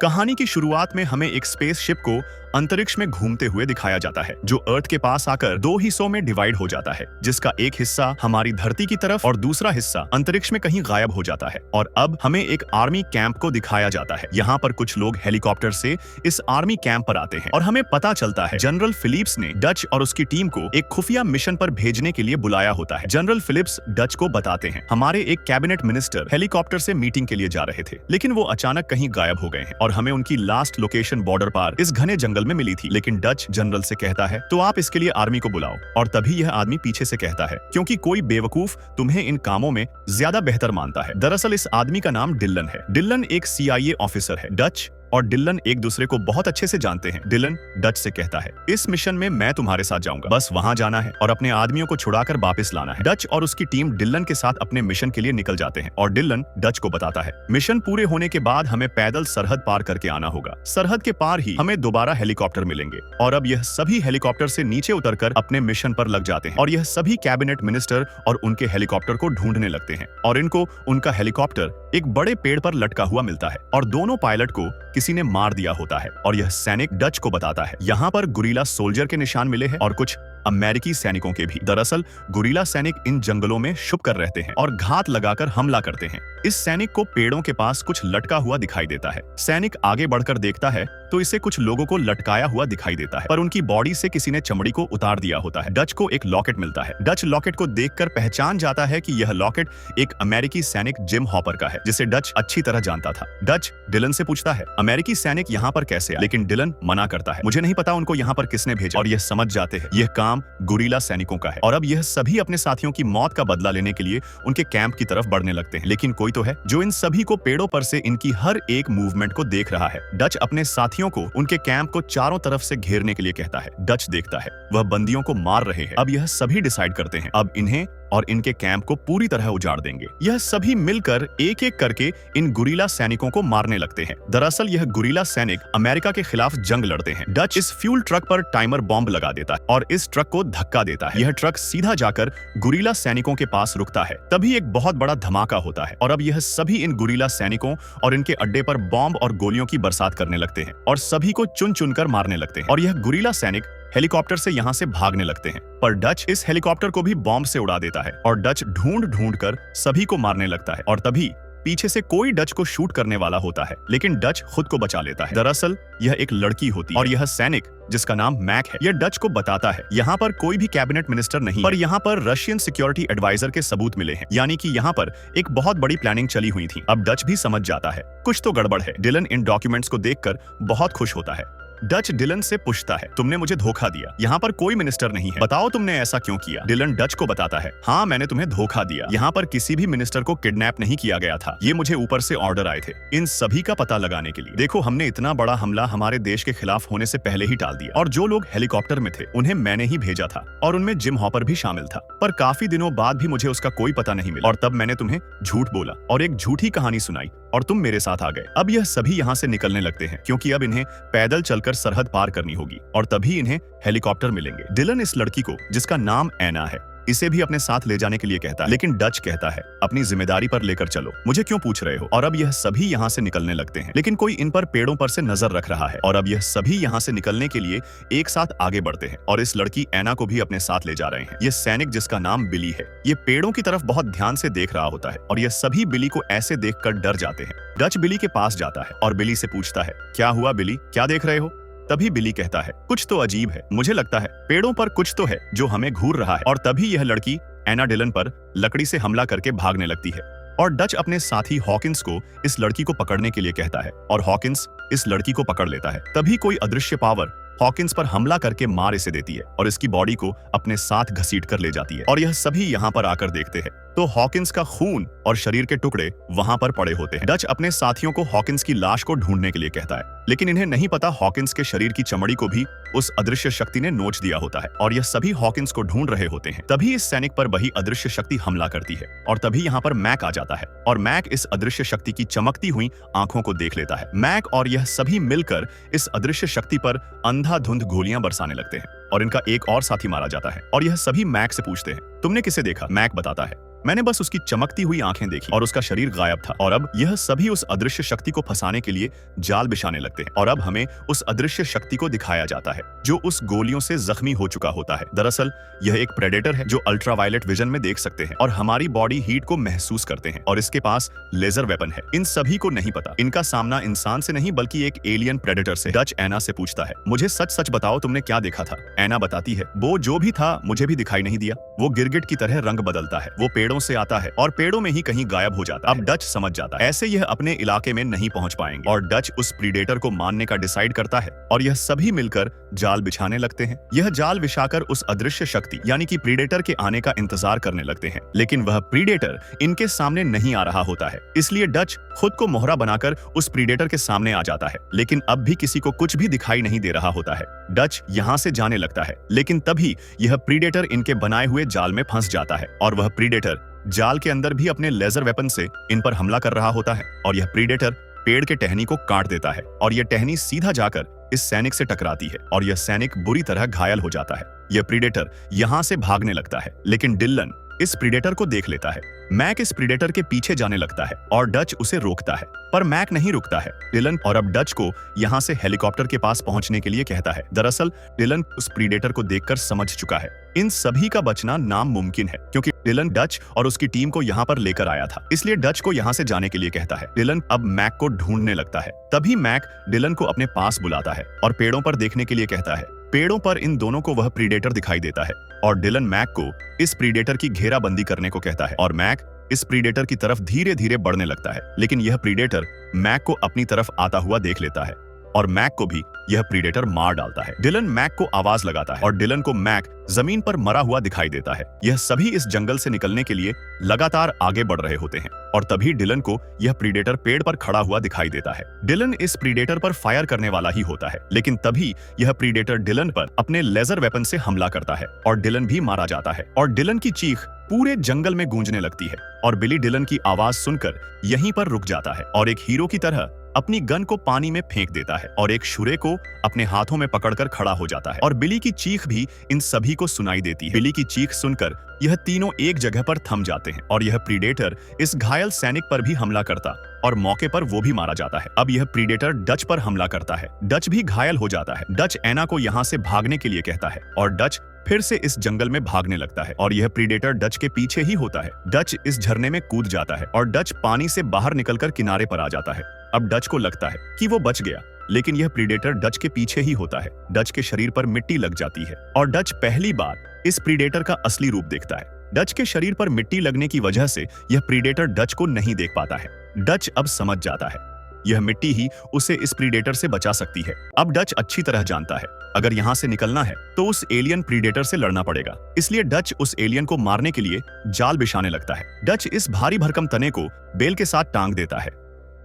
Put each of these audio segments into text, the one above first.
कहानी की शुरुआत में हमें एक स्पेसशिप को अंतरिक्ष में घूमते हुए दिखाया जाता है, जो अर्थ के पास आकर दो हिस्सों में डिवाइड हो जाता है, जिसका एक हिस्सा हमारी धरती की तरफ और दूसरा हिस्सा अंतरिक्ष में कहीं गायब हो जाता है। और अब हमें एक आर्मी कैंप को दिखाया जाता है। यहाँ पर कुछ लोग हेलीकॉप्टर से इस आर्मी कैंप पर आते हैं और हमें पता चलता है जनरल फिलिप्स ने डच और उसकी टीम को एक खुफिया मिशन पर भेजने के लिए बुलाया होता है। जनरल फिलिप्स डच को बताते हैं, हमारे एक कैबिनेट मिनिस्टर हेलीकॉप्टर से मीटिंग के लिए जा रहे थे, लेकिन वो अचानक कहीं गायब हो गए हैं और हमें उनकी लास्ट लोकेशन बॉर्डर पार इस घने जंगल में मिली थी। लेकिन डच जनरल से कहता है, तो आप इसके लिए आर्मी को बुलाओ। और तभी यह आदमी पीछे से कहता है, क्योंकि कोई बेवकूफ तुम्हें इन कामों में ज्यादा बेहतर मानता है। दरअसल इस आदमी का नाम डिलन है। डिलन एक CIA ऑफिसर है। डच और डिलन एक दूसरे को बहुत अच्छे से जानते हैं। डिलन डच से कहता है, इस मिशन में मैं तुम्हारे साथ जाऊंगा, बस वहां जाना है और अपने आदमियों को छुड़ाकर वापस लाना है। डच और उसकी टीम डिलन के साथ अपने मिशन के लिए निकल जाते हैं और डिलन डच को बताता है, मिशन पूरे होने के बाद हमें पैदल सरहद पार करके आना होगा। सरहद के पार ही हमें दोबारा हेलीकॉप्टर मिलेंगे। और अब यह सभी हेलीकॉप्टर से नीचे उतरकर अपने मिशन पर लग जाते हैं और यह सभी कैबिनेट मिनिस्टर और उनके हेलीकॉप्टर को ढूंढने लगते हैं और इनको उनका हेलीकॉप्टर एक बड़े पेड़ पर लटका हुआ मिलता है और दोनों पायलट को किसी ने मार दिया होता है। और यह सैनिक डच को बताता है, यहाँ पर गुरिल्ला सोल्जर के निशान मिले हैं और कुछ अमेरिकी सैनिकों के भी। दरअसल गुरिल्ला सैनिक इन जंगलों में छुप कर रहते हैं और घात लगाकर हमला करते हैं। इस सैनिक को पेड़ों के पास कुछ लटका हुआ दिखाई देता है। सैनिक आगे बढ़कर देखता है तो इसे कुछ लोगों को लटकाया हुआ दिखाई देता है, पर उनकी बॉडी से किसी ने चमड़ी को उतार दिया होता है। डच को एक लॉकेट मिलता है। डच लॉकेट को देखकर पहचान जाता है कि यह लॉकेट एक अमेरिकी सैनिक जिम हॉपर का है, जिसे डच अच्छी तरह जानता था। डच डिलन से पूछता है, अमेरिकी सैनिक यहाँ पर कैसे आए? लेकिन डिलन मना करता है, मुझे नहीं पता उनको यहाँ पर किसने भेजा। और यह समझ जाते हैं यह काम गुरिल्ला सैनिकों का है और अब यह सभी अपने साथियों की मौत का बदला लेने के लिए उनके कैंप की तरफ बढ़ने लगते हैं। लेकिन कोई तो है जो इन सभी को पेड़ों पर से इनकी हर एक मूवमेंट को देख रहा है। डच अपने साथियों को उनके कैंप को चारों तरफ से घेरने के लिए कहता है। डच देखता है वह बंदियों को मार रहे हैं। अब यह सभी डिसाइड करते हैं अब इन्हें और इनके कैंप को पूरी तरह उजाड़ देंगे। यह सभी मिलकर एक एक करके इन गुरिल्ला सैनिकों को मारने लगते हैं। दरअसल यह गुरिल्ला सैनिक अमेरिका के खिलाफ जंग लड़ते हैं। डच इस फ्यूल ट्रक पर टाइमर बॉम्ब लगा देता है और इस ट्रक को धक्का देता है। यह ट्रक सीधा जाकर गुरिल्ला सैनिकों के पास रुकता है। तभी एक बहुत बड़ा धमाका होता है और अब यह सभी इन गुरिल्ला सैनिकों और इनके अड्डे पर बॉम्ब और गोलियों की बरसात करने लगते हैं और सभी को चुन चुनकर मारने लगते हैं। और यह गुरिल्ला सैनिक हेलीकॉप्टर से यहाँ से भागने लगते हैं, पर डच इस हेलीकॉप्टर को भी बॉम्ब से उड़ा देता है और डच ढूंढ ढूंढ कर सभी को मारने लगता है। और तभी पीछे से कोई डच को शूट करने वाला होता है, लेकिन डच खुद को बचा लेता है। दरअसल यह एक लड़की होती है और यह सैनिक जिसका नाम मैक है, यह डच को बताता है यहाँ पर कोई भी कैबिनेट मिनिस्टर नहीं, पर यहाँ पर रशियन सिक्योरिटी एडवाइजर के सबूत मिले हैं, यानी कि यहाँ पर एक बहुत बड़ी प्लानिंग चली हुई थी। अब डच भी समझ जाता है कुछ तो गड़बड़ है। डिलन इन डॉक्यूमेंट्स को देखकर बहुत खुश होता है। डच डिलन से पूछता है, तुमने मुझे धोखा दिया, यहाँ पर कोई मिनिस्टर नहीं है, बताओ तुमने ऐसा क्यों किया? डिलन डच को बताता है, हाँ मैंने तुम्हें धोखा दिया, यहाँ पर किसी भी मिनिस्टर को किडनैप नहीं किया गया था, ये मुझे ऊपर से ऑर्डर आए थे इन सभी का पता लगाने के लिए। देखो हमने इतना बड़ा हमला हमारे देश के खिलाफ होने से पहले ही टाल दिया और जो लोग हेलीकॉप्टर में थे उन्हें मैंने ही भेजा था और उनमें जिम हॉपर भी शामिल था, पर काफी दिनों बाद भी मुझे उसका कोई पता नहीं मिला और तब मैंने तुम्हें झूठ बोला और एक झूठी कहानी सुनाई और तुम मेरे साथ आ गए। अब यह सभी यहाँ से निकलने लगते हैं क्योंकि अब इन्हें पैदल चलकर सरहद पार करनी होगी और तभी इन्हें हेलीकॉप्टर मिलेंगे। डिलन इस लड़की को जिसका नाम एना है इसे भी अपने साथ ले जाने के लिए कहता है, लेकिन डच कहता है अपनी जिम्मेदारी पर लेकर चलो, मुझे क्यों पूछ रहे हो? और अब यह सभी यहाँ से निकलने लगते हैं, लेकिन कोई इन पर पेड़ों पर से नजर रख रहा है और अब यह सभी यहाँ से निकलने के लिए एक साथ आगे बढ़ते हैं और इस लड़की एना को भी अपने साथ ले जा रहे हैं। यह सैनिक जिसका नाम बिली है, ये पेड़ों की तरफ बहुत ध्यान से देख रहा होता है और यह सभी बिली को ऐसे देखकर डर जाते हैं। डच बिली के पास जाता है और बिली से पूछता है, क्या हुआ बिली, क्या देख रहे हो? तभी बिली कहता है, कुछ तो अजीब है, मुझे लगता है पेड़ों पर कुछ तो है जो हमें घूर रहा है। और तभी यह लड़की एना डिलन पर लकड़ी से हमला करके भागने लगती है और डच अपने साथी हॉकिंस को इस लड़की को पकड़ने के लिए कहता है और हॉकिंस इस लड़की को पकड़ लेता है। तभी कोई अदृश्य पावर हॉकिंस पर हमला करके मार इसे देती है और इसकी बॉडी को अपने साथ घसीट कर ले जाती है और यह सभी यहाँ पर आकर देखते हैं तो हॉकिंस का खून और शरीर के टुकड़े वहां पर पड़े होते हैं। डच अपने साथियों को हॉकिंस की लाश को ढूंढने के लिए कहता है, लेकिन इन्हें नहीं पता हॉकिंस के शरीर की चमड़ी को भी उस अदृश्य शक्ति ने नोच दिया होता है और यह सभी हॉकिंस को ढूंढ रहे होते हैं। तभी इस सैनिक पर वही अदृश्य शक्ति हमला करती है और तभी यहाँ पर मैक आ जाता है और मैक इस अदृश्य शक्ति की चमकती हुई आंखों को देख लेता है। मैक और यह सभी मिलकर इस अदृश्य शक्ति पर अंधाधुंध गोलियां बरसाने लगते हैं और इनका एक और साथी मारा जाता है और यह सभी मैक से पूछते हैं, तुमने किसे देखा? मैक बताता है, मैंने बस उसकी चमकती हुई आंखें देखी और उसका शरीर गायब था। और अब यह सभी उस अदृश्य शक्ति को फंसाने के लिए जाल बिछाने लगते हैं और अब हमें उस अदृश्य शक्ति को दिखाया जाता है जो उस गोलियों से जख्मी हो चुका होता है। दरअसल यह एक प्रेडेटर है जो अल्ट्रावायलेट विजन में देख सकते हैं और हमारी बॉडी हीट को महसूस करते हैं और इसके पास लेजर वेपन है। इन सभी को नहीं पता इनका सामना इंसान से नहीं बल्कि एक एलियन प्रेडेटर से। डच एना से पूछता है, मुझे सच सच बताओ तुमने क्या देखा था? एना बताती है, वो जो भी था मुझे भी दिखाई नहीं दिया। वो गिरगिट की तरह रंग बदलता है, वो पेड़ों से आता है और पेड़ों में ही कहीं गायब हो जाता है। अब डच समझ जाता है ऐसे यह अपने इलाके में नहीं पहुंच पाएंगे और डच उस प्रीडेटर को मारने का डिसाइड करता है और यह सभी मिलकर जाल बिछाने लगते हैं। यह जाल बिछाकर उस अदृश्य शक्ति यानी कि प्रीडेटर के आने का इंतजार करने लगते हैं, लेकिन वह प्रीडेटर इनके सामने नहीं आ रहा होता है। इसलिए डच खुद को मोहरा बनाकर उस प्रीडेटर के सामने आ जाता है, लेकिन अब भी किसी को कुछ भी दिखाई नहीं दे रहा होता है। डच यहाँ से जाने लगता है, लेकिन तभी यह प्रीडेटर इनके बनाए हुए जाल में फंस जाता है और वह प्रीडेटर जाल के अंदर भी अपने लेजर वेपन से इन पर हमला कर रहा होता है और यह प्रीडेटर पेड़ के टहनी को काट देता है और यह टहनी सीधा जाकर इस सैनिक से टकराती है और यह सैनिक बुरी तरह घायल हो जाता है। यह प्रीडेटर यहाँ से भागने लगता है, लेकिन डिल्लन इस प्रीडेटर को देख लेता है। मैक इस प्रीडेटर के पीछे जाने लगता है और डच उसे रोकता है, पर मैक नहीं रुकता है। डिलन और अब डच को यहाँ से हेलीकॉप्टर के पास पहुंचने के लिए कहता है। दरअसल डिलन उस प्रीडेटर को देखकर समझ चुका है इन सभी का बचना नामुमकिन है, क्योंकि डिलन डच और उसकी टीम को यहाँ पर लेकर आया था। इसलिए डच को यहाँ से जाने के लिए कहता है। डिलन अब मैक को ढूंढने लगता है। तभी मैक डिलन को अपने पास बुलाता है और पेड़ों पर देखने के लिए कहता है। पेड़ों पर इन दोनों को वह प्रीडेटर दिखाई देता है और डिलन मैक को इस प्रीडेटर की घेराबंदी करने को कहता है और मैक इस प्रीडेटर की तरफ धीरे धीरे बढ़ने लगता है, लेकिन यह प्रीडेटर मैक को अपनी तरफ आता हुआ देख लेता है और मैक को भी यह प्रीडेटर मार डालता है। डिलन मैक को आवाज लगाता है और डिलन को मैक जमीन पर मरा हुआ दिखाई देता है। यह सभी इस जंगल से निकलने के लिए लगातार आगे बढ़ रहे होते हैं और तभी डिलन को यह प्रीडेटर पेड़ पर खड़ा हुआ दिखाई देता है। डिलन इस प्रीडेटर पर फायर करने वाला ही होता है, लेकिन तभी यह प्रीडेटर डिलन पर अपने लेजर वेपन से हमला करता है और डिलन भी मारा जाता है और डिलन की चीख पूरे जंगल में गूंजने लगती है और बिली डिलन की आवाज सुनकर यहीं पर रुक जाता है और एक हीरो की तरह अपनी गन को पानी में फेंक देता है और एक छुरे को अपने हाथों में पकड़कर खड़ा हो जाता है और बिली की चीख भी इन सभी को सुनाई देती है। बिली की चीख सुनकर यह तीनों एक जगह पर थम जाते हैं और यह प्रीडेटर इस घायल सैनिक पर भी हमला करता और मौके पर वो भी मारा जाता है। अब यह प्रीडेटर डच पर हमला करता है। डच भी घायल हो जाता है। डच एना को यहाँ से भागने के लिए कहता है और डच फिर से इस जंगल में भागने लगता है और यह प्रीडेटर डच के पीछे ही होता है। डच इस झरने में कूद जाता है और डच पानी से बाहर निकलकर किनारे पर आ जाता है। अब डच को लगता है कि वो बच गया, लेकिन यह प्रीडेटर डच के पीछे ही होता है। डच के शरीर पर मिट्टी लग जाती है और डच पहली बार इस प्रीडेटर का असली रूप देखता है। डच के शरीर पर मिट्टी लगने की वजह से यह प्रीडेटर डच को नहीं देख पाता है। डच अब समझ जाता है यह मिट्टी ही उसे इस प्रीडेटर से बचा सकती है। अब डच अच्छी तरह जानता है अगर यहाँ से निकलना है तो उस एलियन प्रीडेटर से लड़ना पड़ेगा। इसलिए डच उस एलियन को मारने के लिए जाल बिछाने लगता है। डच इस भारी भरकम तने को बेल के साथ टांग देता है।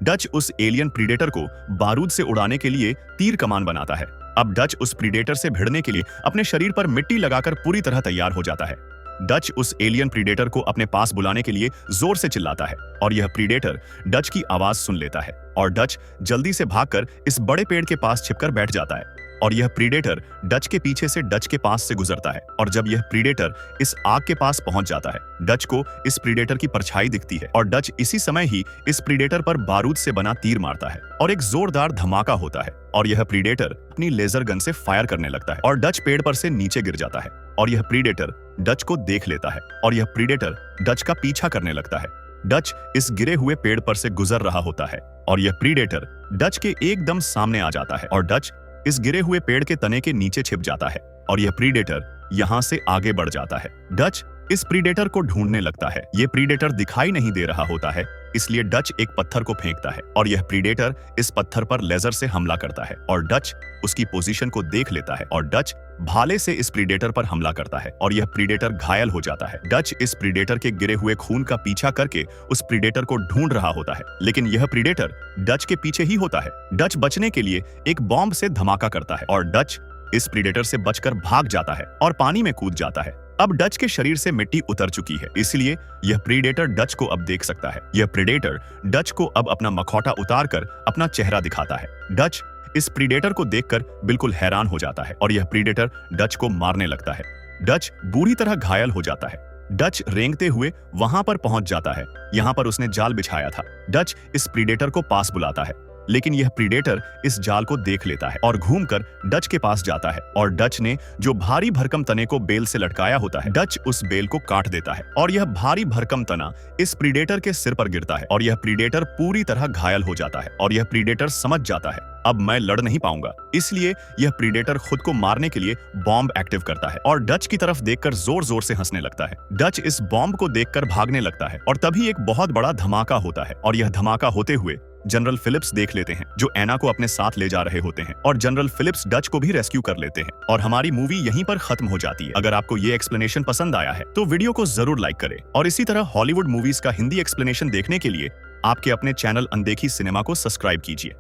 डच उस एलियन प्रीडेटर को बारूद से उड़ाने के लिए तीर कमान बनाता है। अब डच उस प्रीडेटर से भिड़ने के लिए अपने शरीर पर मिट्टी लगाकर पूरी तरह तैयार हो जाता है। डच उस एलियन प्रीडेटर को अपने पास बुलाने के लिए जोर से चिल्लाता है और यह प्रीडेटर डच की आवाज सुन लेता है और डच जल्दी से भागकर इस बड़े पेड़ के पास छिपकर बैठ जाता है और यह प्रीडेटर डच के पीछे से डच के पास से गुजरता है और जब यह प्रीडेटर इस आग के पास पहुंच जाता है, डच को इस प्रीडेटर की परछाई दिखती है और डच इसी समय ही इस प्रीडेटर पर बारूद से बना तीर मारता है और एक जोरदार धमाका होता है और यह प्रीडेटर अपनी लेजर गन से फायर करने लगता है और डच पेड़ पर से नीचे गिर जाता है और यह प्रीडेटर डच को देख लेता है और यह प्रीडेटर डच का पीछा करने लगता है। डच इस गिरे हुए पेड़ पर से गुजर रहा होता है और यह प्रीडेटर डच के एकदम सामने आ जाता है और डच इस गिरे हुए पेड़ के तने के नीचे छिप जाता है और यह प्रीडेटर यहाँ से आगे बढ़ जाता है। डच इस प्रीडेटर को ढूंढने लगता है। ये प्रीडेटर दिखाई नहीं दे रहा होता है, इसलिए डच एक पत्थर को फेंकता है और यह प्रीडेटर इस पत्थर पर लेजर से हमला करता है और डच उसकी पोजीशन को देख लेता है और डच भाले से इस प्रीडेटर पर हमला करता है और यह प्रीडेटर घायल हो जाता है। डच इस प्रीडेटर के गिरे हुए खून का पीछा करके उस प्रीडेटर को ढूंढ रहा होता है, लेकिन यह प्रीडेटर डच के पीछे ही होता है। डच बचने के लिए एक बॉम्ब से धमाका करता है और डच इस प्रीडेटर से बचकर भाग जाता है और पानी में कूद जाता है। अब डच के शरीर से मिट्टी उतर चुकी है, इसलिए यह प्रीडेटर डच को अब देख सकता है। यह प्रीडेटर डच को अब अपना मखौटा उतारकर अपना चेहरा दिखाता है। डच इस प्रीडेटर को देखकर बिल्कुल हैरान हो जाता है और यह प्रीडेटर डच को मारने लगता है। डच बुरी तरह घायल हो जाता है। डच रेंगते हुए वहां पर पहुंच जाता है। यहाँ पर उसने जाल बिछाया था। डच इस प्रीडेटर को पास बुलाता है, लेकिन यह प्रीडेटर इस जाल को देख लेता है और घूमकर डच के पास जाता है और डच ने जो भारी भरकम तने को बेल से लटकाया होता है, डच उस बेल को काट देता है और यह भारी भरकम तना इस प्रीडेटर के सिर पर गिरता है और यह प्रीडेटर पूरी तरह घायल हो जाता है और यह प्रीडेटर समझ जाता है अब मैं लड़ नहीं पाऊंगा। इसलिए यह प्रीडेटर खुद को मारने के लिए बॉम्ब एक्टिव करता है और डच की तरफ देखकर जोर जोर से हंसने लगता है। डच इस बॉम्ब को देखकर भागने लगता है और तभी एक बहुत बड़ा धमाका होता है और यह धमाका होते हुए जनरल फिलिप्स देख लेते हैं, जो एना को अपने साथ ले जा रहे होते हैं और जनरल फिलिप्स डच को भी रेस्क्यू कर लेते हैं और हमारी मूवी यहीं पर खत्म हो जाती है। अगर आपको ये एक्सप्लेनेशन पसंद आया है तो वीडियो को जरूर लाइक करें और इसी तरह हॉलीवुड मूवीज का हिंदी एक्सप्लेनेशन देखने के लिए आपके अपने चैनल अनदेखी सिनेमा को सब्सक्राइब कीजिए।